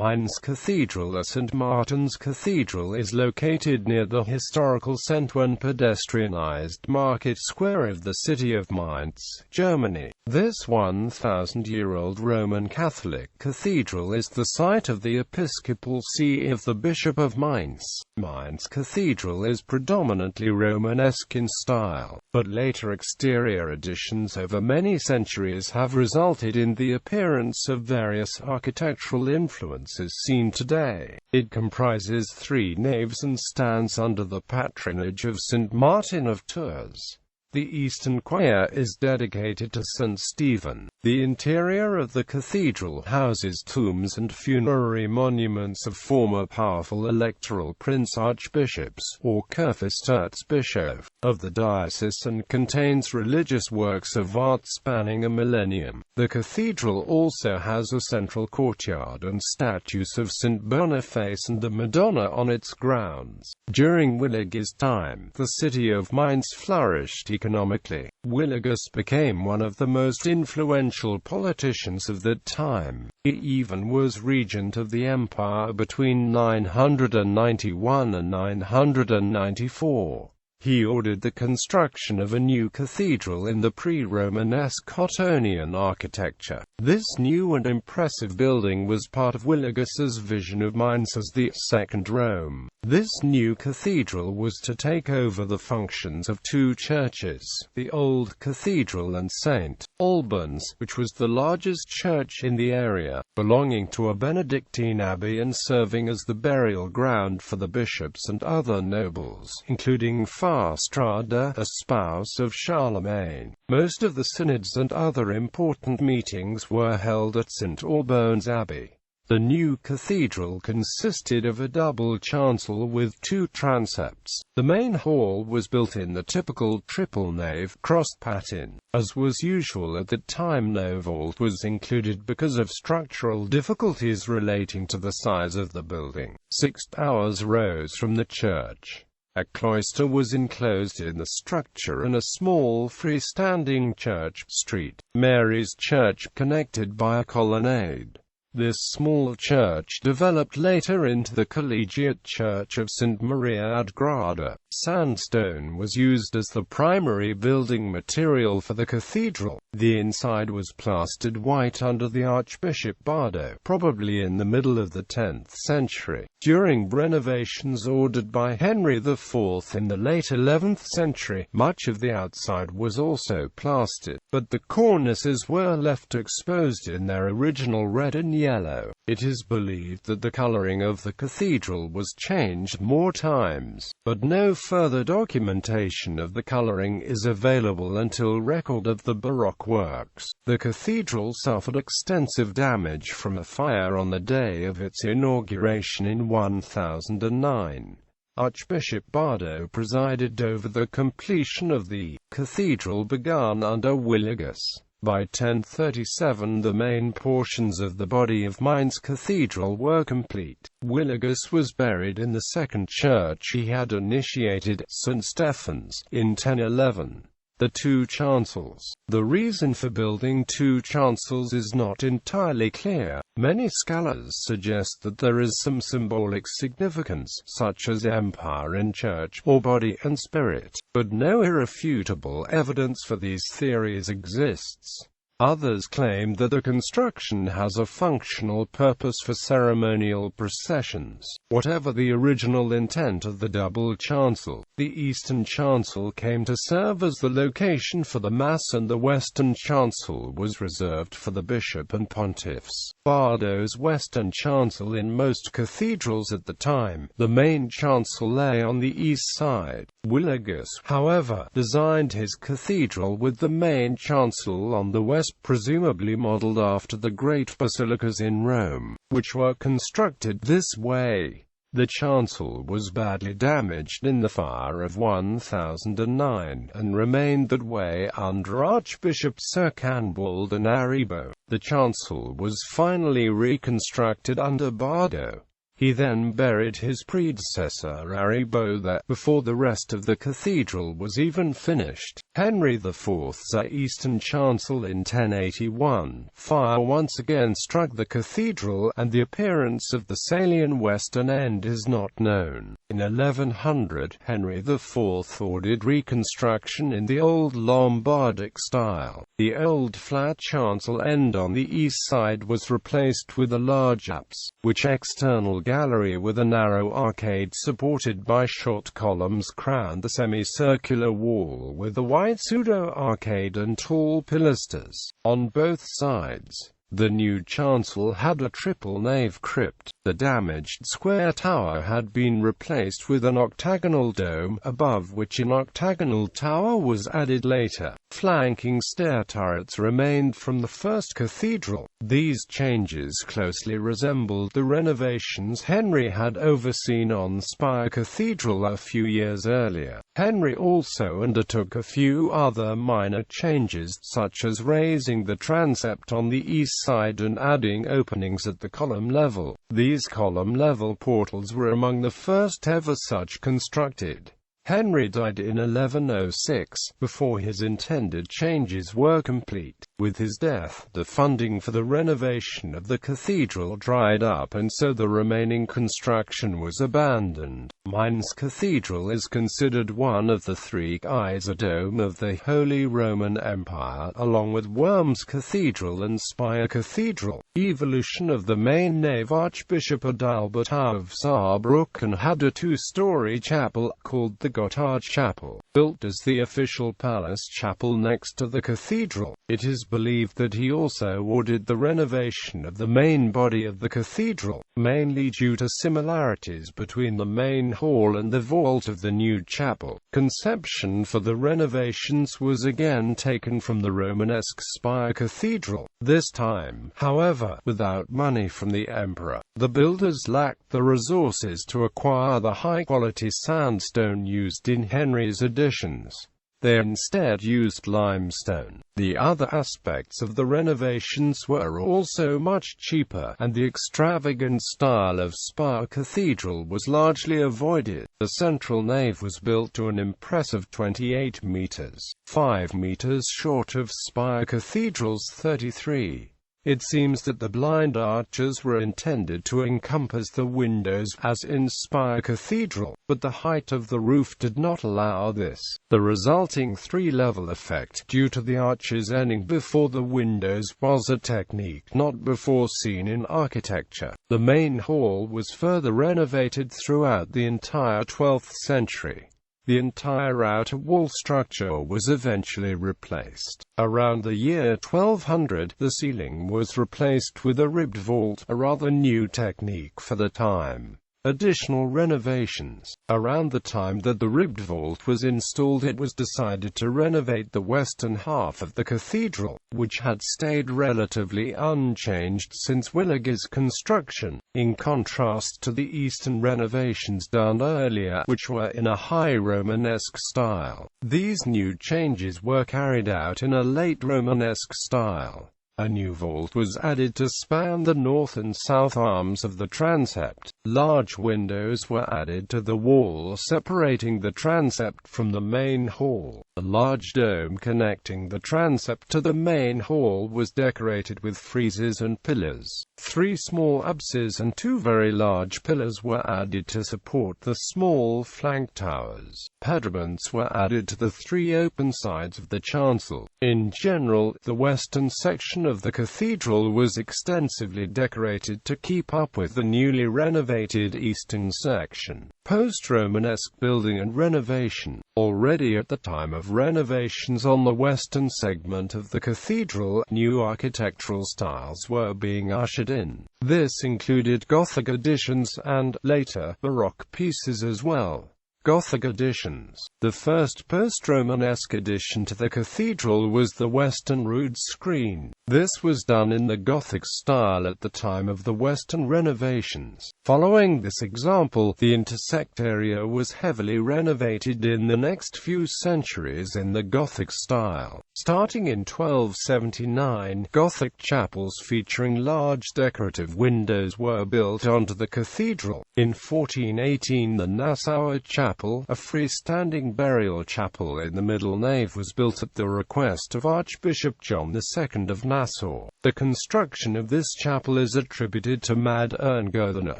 Mainz Cathedral. St. Martin's Cathedral is located near the historical St.Martin pedestrianized market square of the city of Mainz, Germany. This 1,000-year-old Roman Catholic cathedral is the site of the episcopal see of the Bishop of Mainz. Mainz Cathedral is predominantly Romanesque in style, but later exterior additions over many centuries have resulted in the appearance of various architectural influences seen today. It comprises 3 naves and stands under the patronage of St. Martin of Tours. The eastern choir is dedicated to St. Stephen. The interior of the cathedral houses tombs and funerary monuments of former powerful electoral prince-archbishops, or Kurfürsterzbischof, of the diocese and contains religious works of art spanning a millennium. The cathedral also has a central courtyard and statues of St. Boniface and the Madonna on its grounds. During Willig's time, the city of Mainz flourished economically. Willigus became one of the most influential politicians of that time. He even was regent of the empire between 991 and 994. He ordered the construction of a new cathedral in the pre-Romanesque Cottonian architecture. This new and impressive building was part of Willigus's vision of Mainz as the Second Rome. This new cathedral was to take over the functions of 2 churches, the Old Cathedral and St. Albans, which was the largest church in the area, belonging to a Benedictine abbey and serving as the burial ground for the bishops and other nobles, including Fastrada, a spouse of Charlemagne. Most of the synods and other important meetings were held at St. Albans Abbey. The new cathedral consisted of a double chancel with 2 transepts. The main hall was built in the typical triple nave cross-pattern. As was usual at that time, no vault was included because of structural difficulties relating to the size of the building. 6 towers rose from the church. A cloister was enclosed in the structure and a small freestanding church, St. Mary's Church, connected by a colonnade. This small church developed later into the collegiate church of St. Maria ad Grada. Sandstone was used as the primary building material for the cathedral. The inside was plastered white under the Archbishop Bardo, probably in the middle of the 10th century. During renovations ordered by Henry IV in the late 11th century, much of the outside was also plastered, but the cornices were left exposed in their original red and yellow. It is believed that the coloring of the cathedral was changed more times, but no further documentation of the coloring is available until record of the Baroque works. The cathedral suffered extensive damage from a fire on the day of its inauguration in 1009. Archbishop Bardo presided over the completion of the cathedral begun under Willigus. By 1037 the main portions of the body of Mainz Cathedral were complete. Willigus was buried in the second church he had initiated, St. Stephen's, in 1011. The 2 chancels. The reason for building 2 chancels is not entirely clear. Many scholars suggest that there is some symbolic significance, such as empire and church, or body and spirit, but no irrefutable evidence for these theories exists. Others claim that the construction has a functional purpose for ceremonial processions. Whatever the original intent of the double chancel, the eastern chancel came to serve as the location for the Mass and the western chancel was reserved for the bishop and pontiffs. Bardo's western chancel in most cathedrals at the time, the main chancel lay on the east side. Willigus, however, designed his cathedral with the main chancel on the west, presumably modeled after the great basilicas in Rome, which were constructed this way. The chancel was badly damaged in the fire of 1009, and remained that way under Archbishop Sir Canbald and Aribo. The chancel was finally reconstructed under Bardo. He then buried his predecessor Aribo there, before the rest of the cathedral was even finished. Henry IV's eastern chancel in 1081, fire once again struck the cathedral, and the appearance of the Salian western end is not known. In 1100, Henry IV ordered reconstruction in the old Lombardic style. The old flat chancel end on the east side was replaced with a large apse, which external gallery with a narrow arcade supported by short columns crowned the semicircular wall with a wide pseudo-arcade and tall pilasters on both sides. The new chancel had a triple nave crypt. The damaged square tower had been replaced with an octagonal dome, above which an octagonal tower was added later. Flanking stair turrets remained from the first cathedral. These changes closely resembled the renovations Henry had overseen on Spire Cathedral a few years earlier. Henry also undertook a few other minor changes, such as raising the transept on the east side and adding openings at the column level. These column-level portals were among the first ever such constructed. Henry died in 1106, before his intended changes were complete. With his death, the funding for the renovation of the cathedral dried up, and so the remaining construction was abandoned. Mainz Cathedral is considered one of the three eyes a dome of the Holy Roman Empire, along with Worms Cathedral and Spire Cathedral. Evolution of the main nave. Archbishop Adalbert of Saarbrücken had a two-story chapel, called the Gotthard Chapel, built as the official palace chapel next to the cathedral. It is believed that he also ordered the renovation of the main body of the cathedral, mainly due to similarities between the main hall and the vault of the new chapel. Conception for the renovations was again taken from the Romanesque Spire Cathedral, this time, however, without money from the emperor. The builders lacked the resources to acquire the high-quality sandstone used in Henry's additions. They instead used limestone. The other aspects of the renovations were also much cheaper, and the extravagant style of Spire Cathedral was largely avoided. The central nave was built to an impressive 28 meters, 5 meters short of Spire Cathedral's 33. It seems that the blind arches were intended to encompass the windows, as in Spire Cathedral, but the height of the roof did not allow this. The resulting three-level effect, due to the arches ending before the windows, was a technique not before seen in architecture. The main hall was further renovated throughout the entire 12th century. The entire outer wall structure was eventually replaced. Around the year 1200, the ceiling was replaced with a ribbed vault, a rather new technique for the time. Additional renovations. Around the time that the ribbed vault was installed, it was decided to renovate the western half of the cathedral, which had stayed relatively unchanged since Willig's construction, in contrast to the eastern renovations done earlier, which were in a high Romanesque style. These new changes were carried out in a late Romanesque style. A new vault was added to span the north and south arms of the transept. Large windows were added to the wall separating the transept from the main hall. The large dome connecting the transept to the main hall was decorated with friezes and pillars. 3 small apses and 2 very large pillars were added to support the small flank towers. Pediments were added to the 3 open sides of the chancel. In general, the western section of the cathedral was extensively decorated to keep up with the newly renovated eastern section. Post-Romanesque building and renovation. Already at the time of renovations on the western segment of the cathedral, new architectural styles were being ushered in. This included Gothic additions and, later, Baroque pieces as well. Gothic additions. The first post-Romanesque addition to the cathedral was the western rood screen. This was done in the Gothic style at the time of the western renovations. Following this example, the intersect area was heavily renovated in the next few centuries in the Gothic style. Starting in 1279, Gothic chapels featuring large decorative windows were built onto the cathedral. In 1418, the Nassauer Chapel, a freestanding burial chapel in the middle nave, was built at the request of Archbishop John II of Nassau. The construction of this chapel is attributed to Mad Erngothner,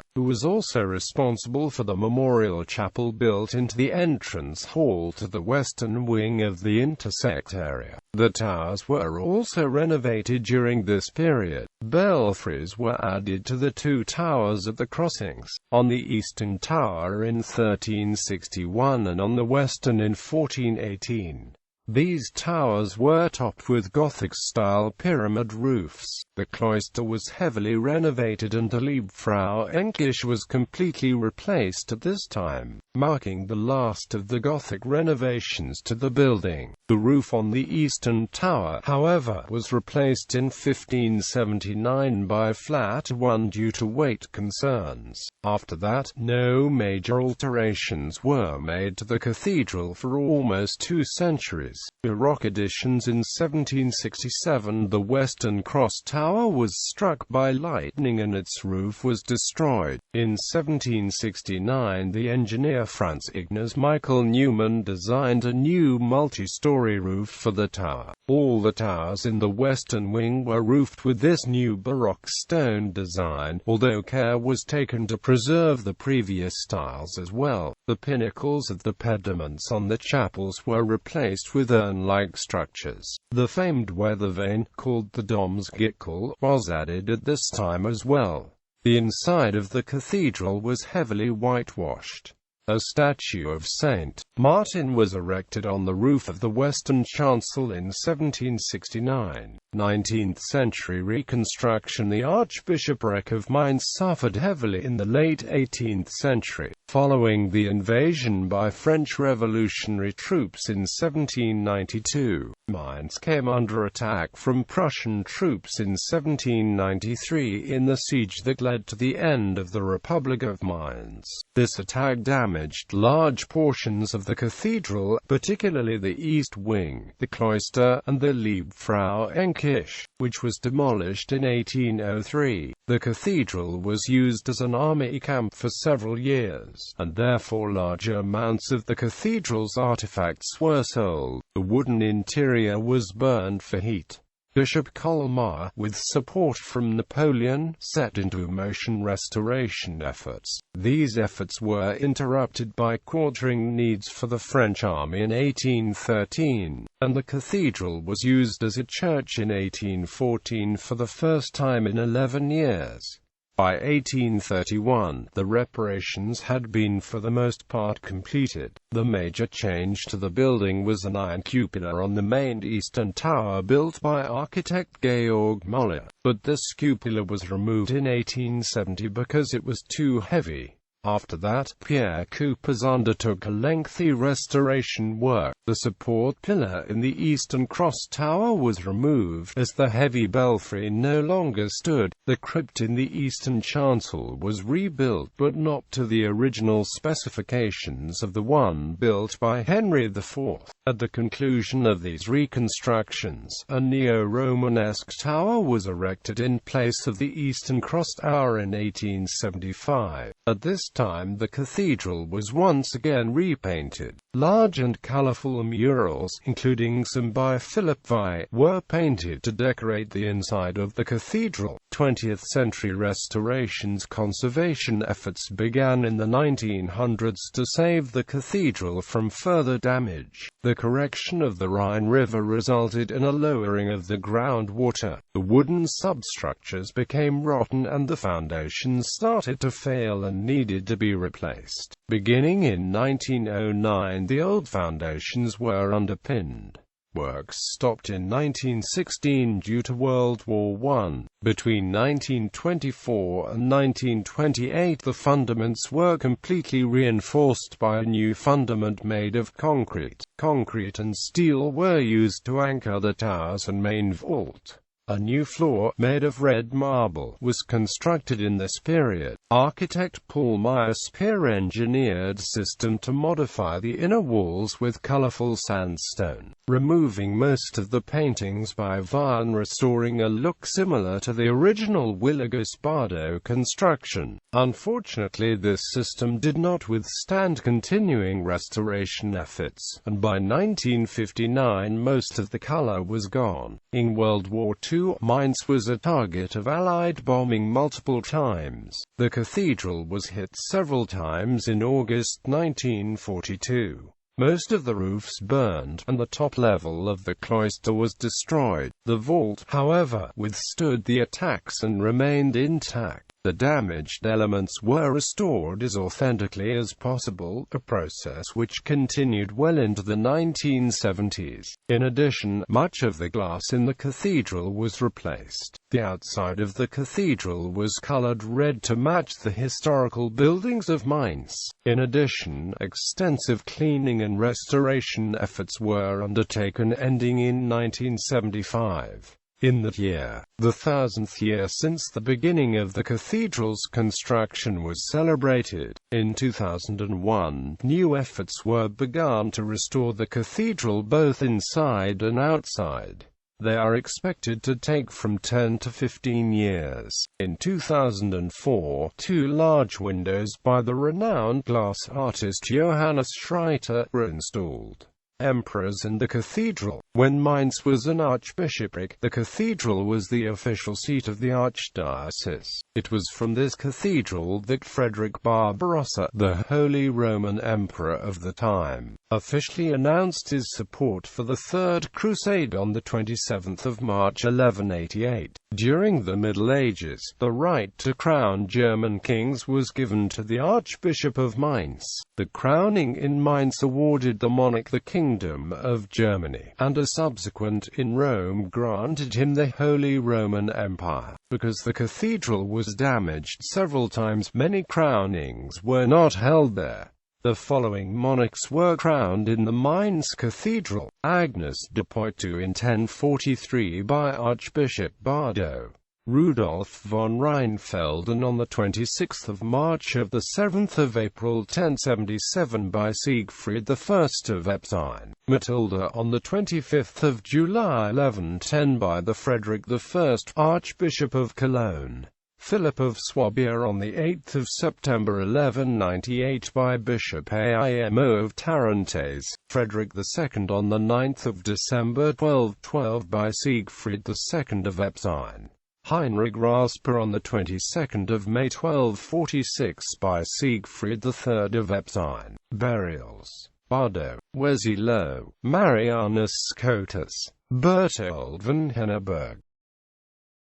who was also responsible for the memorial chapel built into the entrance hall to the western wing of the intersect area. The towers were also renovated during this period. Belfries were added to the two towers at the crossings, on the eastern tower in 1361 and on the western in 1418. These towers were topped with Gothic-style pyramid roofs. The cloister was heavily renovated and the Liebfrau Enkisch was completely replaced at this time, marking the last of the Gothic renovations to the building. The roof on the eastern tower, however, was replaced in 1579 by a flat one due to weight concerns. After that, no major alterations were made to the cathedral for almost 2 centuries. Baroque additions. In 1767, the western cross tower was struck by lightning and its roof was destroyed. In 1769, the engineer Franz Ignaz Michael Neumann designed a new multi-story roof for the tower. All the towers in the western wing were roofed with this new Baroque stone design, although care was taken to preserve the previous styles as well. The pinnacles of the pediments on the chapels were replaced with urn-like structures. The famed weather vane, called the Domsgickel, was added at this time as well. The inside of the cathedral was heavily whitewashed. A statue of St. Martin was erected on the roof of the western chancel in 1769. 19th century reconstruction. The Archbishopric of Mainz suffered heavily in the late 18th century. Following the invasion by French revolutionary troops in 1792, Mainz came under attack from Prussian troops in 1793 in the siege that led to the end of the Republic of Mainz. This attack damaged large portions of the cathedral, particularly the east wing, the cloister, and the Liebfrau Enkisch, which was demolished in 1803. The cathedral was used as an army camp for several years, and therefore large amounts of the cathedral's artifacts were sold. The wooden interior was burned for heat. Bishop Colmar, with support from Napoleon, set into motion restoration efforts. These efforts were interrupted by quartering needs for the French army in 1813, and the cathedral was used as a church in 1814 for the first time in 11 years. By 1831, the reparations had been for the most part completed. The major change to the building was an iron cupola on the main eastern tower built by architect Georg Müller, but this cupola was removed in 1870 because it was too heavy. After that, Pierre Coupers undertook a lengthy restoration work. The support pillar in the eastern cross tower was removed, as the heavy belfry no longer stood. The crypt in the eastern chancel was rebuilt, but not to the original specifications of the one built by Henry IV. At the conclusion of these reconstructions, a neo-Romanesque tower was erected in place of the eastern cross tower in 1875. At this time the cathedral was once again repainted. Large and colorful murals, including some by Philip Vey, were painted to decorate the inside of the cathedral. 20th century restorations. Conservation efforts began in the 1900s to save the cathedral from further damage. The correction of the Rhine River resulted in a lowering of the groundwater. The wooden substructures became rotten and the foundations started to fail and needed to be replaced. Beginning in 1909, the old foundations were underpinned. Works stopped in 1916 due to World War I. Between 1924 and 1928 the fundaments were completely reinforced by a new fundament made of concrete. Concrete and steel were used to anchor the towers and main vault. A new floor, made of red marble, was constructed in this period. Architect Paul Meyer-Spear engineered a system to modify the inner walls with colorful sandstone, removing most of the paintings by fire and restoring a look similar to the original Villa-Bardo construction. Unfortunately, this system did not withstand continuing restoration efforts, and by 1959 most of the color was gone. In World War II, Mainz was a target of Allied bombing multiple times. The cathedral was hit several times in August 1942. Most of the roofs burned, and the top level of the cloister was destroyed. The vault, however, withstood the attacks and remained intact. The damaged elements were restored as authentically as possible, a process which continued well into the 1970s. In addition, much of the glass in the cathedral was replaced. The outside of the cathedral was colored red to match the historical buildings of Mainz. In addition, extensive cleaning and restoration efforts were undertaken ending in 1975. In that year, the 1000th year since the beginning of the cathedral's construction was celebrated. In 2001, new efforts were begun to restore the cathedral both inside and outside. They are expected to take from 10 to 15 years. In 2004, two large windows by the renowned glass artist Johannes Schreiter were installed. Emperors in the cathedral. When Mainz was an archbishopric, the cathedral was the official seat of the archdiocese. It was from this cathedral that Frederick Barbarossa, the Holy Roman Emperor of the time, officially announced his support for the Third Crusade on the 27th of March 1188. During the Middle Ages, the right to crown German kings was given to the Archbishop of Mainz. The crowning in Mainz awarded the monarch the Kingdom of Germany, and a subsequent in Rome granted him the Holy Roman Empire. Because the cathedral was damaged several times, many crownings were not held there. The following monarchs were crowned in the Mainz Cathedral: Agnes de Poitou in 1043 by Archbishop Bardo, Rudolf von Rheinfelden on the 26th of March of the 7th of April 1077 by Siegfried I of Epstein, Matilda on the 25th of July 1110 by the Frederick I Archbishop of Cologne, Philip of Swabia on the 8th of September 1198 by Bishop Aimo of Tarentaise, Frederick II on the 9th of December 1212 by Siegfried II of Epstein, Heinrich Rasper on the 22nd of May 1246 by Siegfried III of Epstein. Burials: Bardo, Wesilo, Marianus Scotus, Berthold von Henneberg.